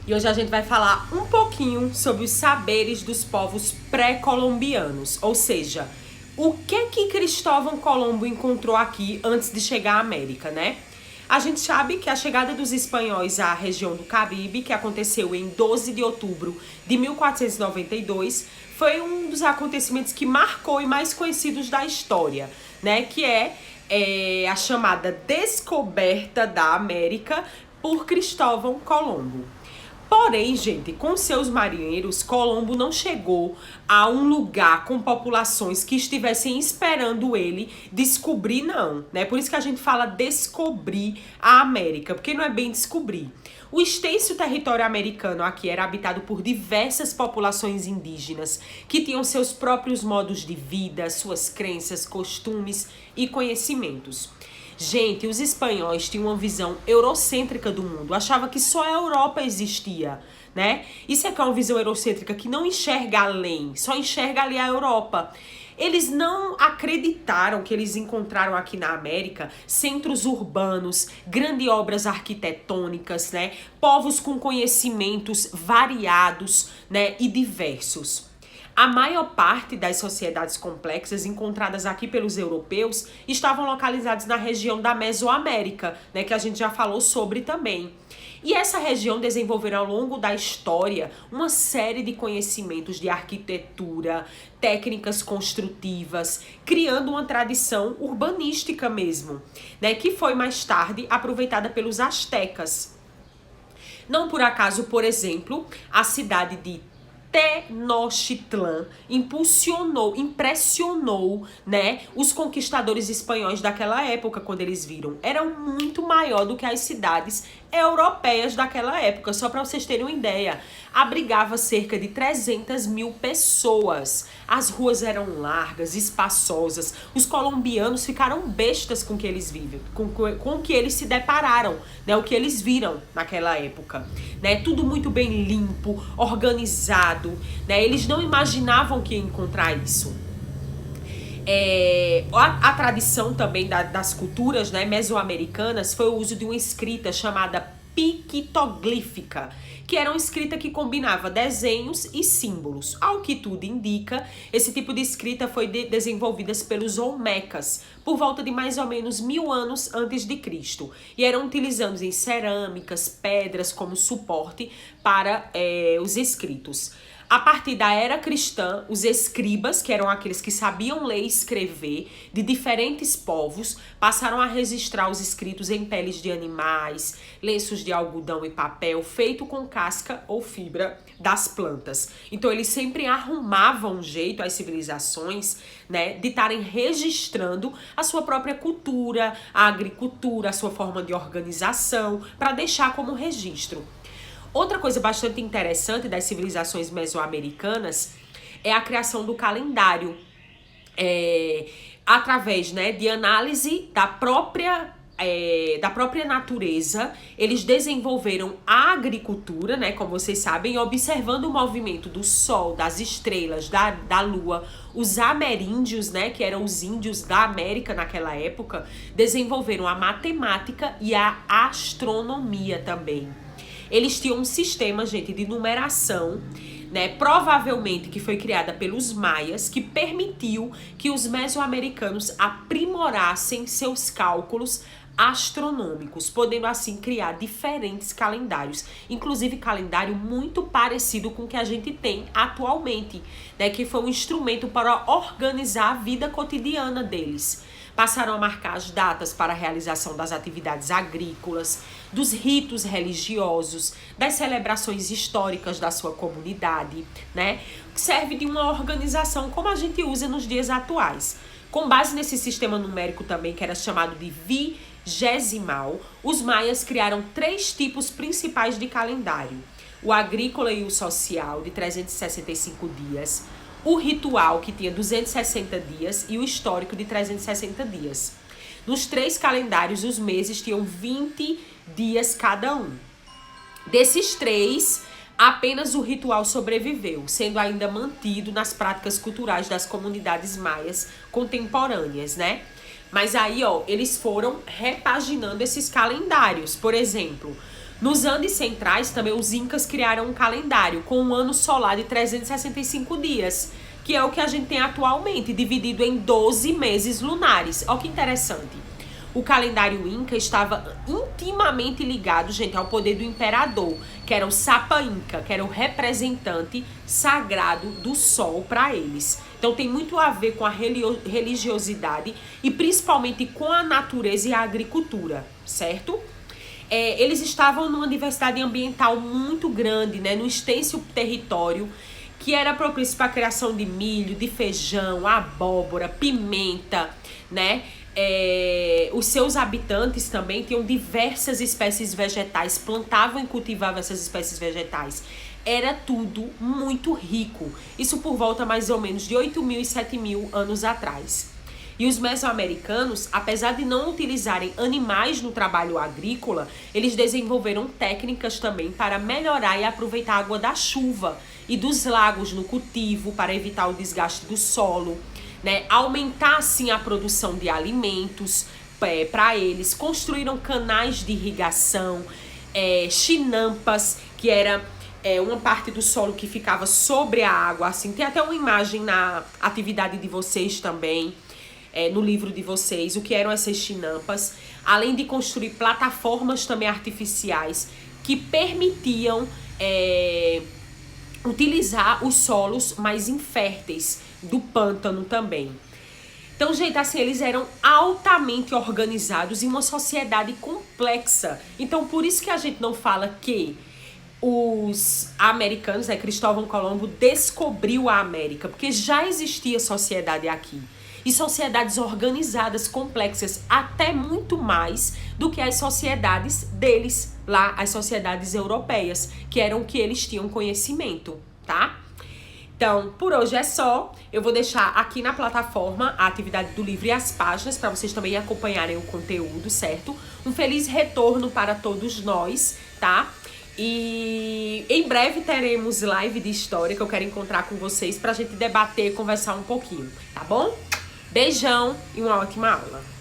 E hoje a gente vai falar um pouquinho sobre os saberes dos povos pré-colombianos, ou seja, o que Cristóvão Colombo encontrou aqui antes de chegar à América, né? A gente sabe que a chegada dos espanhóis à região do Caribe, que aconteceu em 12 de outubro de 1492, foi um dos acontecimentos que marcou e mais conhecidos da história, né? Que é a chamada descoberta da América por Cristóvão Colombo. Porém, gente, com seus marinheiros, Colombo não chegou a um lugar com populações que estivessem esperando ele descobrir, não, né? Por isso que a gente fala descobrir a América, porque não é bem descobrir. O extenso território americano aqui era habitado por diversas populações indígenas que tinham seus próprios modos de vida, suas crenças, costumes e conhecimentos. Gente, os espanhóis tinham uma visão eurocêntrica do mundo, achava que só a Europa existia, né? Isso é que é uma visão eurocêntrica que não enxerga além, só enxerga ali a Europa. Eles não acreditaram que eles encontraram aqui na América centros urbanos, grandes obras arquitetônicas, né? Povos com conhecimentos variados, né? E diversos. A maior parte das sociedades complexas encontradas aqui pelos europeus estavam localizadas na região da Mesoamérica, né, que a gente já falou sobre também. E essa região desenvolverá ao longo da história uma série de conhecimentos de arquitetura, técnicas construtivas, criando uma tradição urbanística mesmo, né, que foi mais tarde aproveitada pelos astecas. Não por acaso, por exemplo, a cidade de Tenochtitlan impressionou, né, os conquistadores espanhóis daquela época quando eles viram. Era muito maior do que as cidades europeias daquela época, só para vocês terem uma ideia. Abrigava cerca de 300 mil pessoas. As ruas eram largas, espaçosas. Os colombianos ficaram bestas com o que eles vivem, com o que eles se depararam, né, o que eles viram naquela época, né? Tudo muito bem limpo, organizado, né? Eles não imaginavam que ia encontrar isso. A tradição também das culturas, né, mesoamericanas foi o uso de uma escrita chamada pictoglífica, que era uma escrita que combinava desenhos e símbolos. Ao que tudo indica, esse tipo de escrita foi desenvolvida pelos olmecas por volta de mais ou menos 1000 anos antes de Cristo, e eram utilizados em cerâmicas, pedras como suporte para os escritos. A partir da era cristã, os escribas, que eram aqueles que sabiam ler e escrever de diferentes povos, passaram a registrar os escritos em peles de animais, lenços de algodão e papel, feito com casca ou fibra das plantas. Então, eles sempre arrumavam um jeito, as civilizações, né, de estarem registrando a sua própria cultura, a agricultura, a sua forma de organização, para deixar como registro. Outra coisa bastante interessante das civilizações mesoamericanas é a criação do calendário, através, né, de análise da própria natureza. Eles desenvolveram a agricultura, né, como vocês sabem, observando o movimento do sol, das estrelas, da lua. Os ameríndios, né, que eram os índios da América naquela época, desenvolveram a matemática e a astronomia também. Eles tinham um sistema, gente, de numeração, né, provavelmente que foi criada pelos maias, que permitiu que os mesoamericanos aprimorassem seus cálculos astronômicos, podendo assim criar diferentes calendários, inclusive calendário muito parecido com o que a gente tem atualmente, né, que foi um instrumento para organizar a vida cotidiana deles. Passaram a marcar as datas para a realização das atividades agrícolas, dos ritos religiosos, das celebrações históricas da sua comunidade, né? Que serve de uma organização como a gente usa nos dias atuais. Com base nesse sistema numérico também, que era chamado de vigesimal, os maias criaram 3 tipos principais de calendário: o agrícola e o social, de 365 dias, o ritual, que tinha 260 dias, e o histórico, de 360 dias. Nos 3 calendários, os meses tinham 20 dias cada um. Desses 3, apenas o ritual sobreviveu, sendo ainda mantido nas práticas culturais das comunidades maias contemporâneas, né? Mas aí, ó, eles foram repaginando esses calendários. Por exemplo, Nos Andes Centrais, também, os incas criaram um calendário com um ano solar de 365 dias, que é o que a gente tem atualmente, dividido em 12 meses lunares. Olha que interessante. O calendário inca estava intimamente ligado, gente, ao poder do imperador, que era o Sapa Inca, que era o representante sagrado do sol para eles. Então tem muito a ver com a religiosidade e principalmente com a natureza e a agricultura, certo? Eles estavam numa diversidade ambiental muito grande, né, num extenso território que era propício para a criação de milho, de feijão, abóbora, pimenta, né? Os seus habitantes também tinham diversas espécies vegetais, plantavam e cultivavam essas espécies vegetais. Era tudo muito rico. Isso por volta mais ou menos de 8.000 e 7.000 anos atrás. E os mesoamericanos, apesar de não utilizarem animais no trabalho agrícola, eles desenvolveram técnicas também para melhorar e aproveitar a água da chuva e dos lagos no cultivo para evitar o desgaste do solo, né? Aumentar assim a produção de alimentos para eles. Construíram canais de irrigação, chinampas, que era uma parte do solo que ficava sobre a água, assim. Tem até uma imagem na atividade de vocês também, no livro de vocês, o que eram essas chinampas. Além de construir plataformas também artificiais que permitiam utilizar os solos mais inférteis do pântano também. Então, gente, assim, eles eram altamente organizados em uma sociedade complexa. Então, por isso que a gente não fala que os americanos, Cristóvão Colombo, descobriu a América, porque já existia sociedade aqui. E sociedades organizadas, complexas, até muito mais do que as sociedades deles lá, as sociedades europeias, que eram que eles tinham conhecimento, tá? Então, por hoje é só. Eu vou deixar aqui na plataforma a atividade do livro e as páginas para vocês também acompanharem o conteúdo, certo? Um feliz retorno para todos nós, tá? E em breve teremos live de história que eu quero encontrar com vocês pra gente debater e conversar um pouquinho, tá bom? Beijão e uma ótima aula!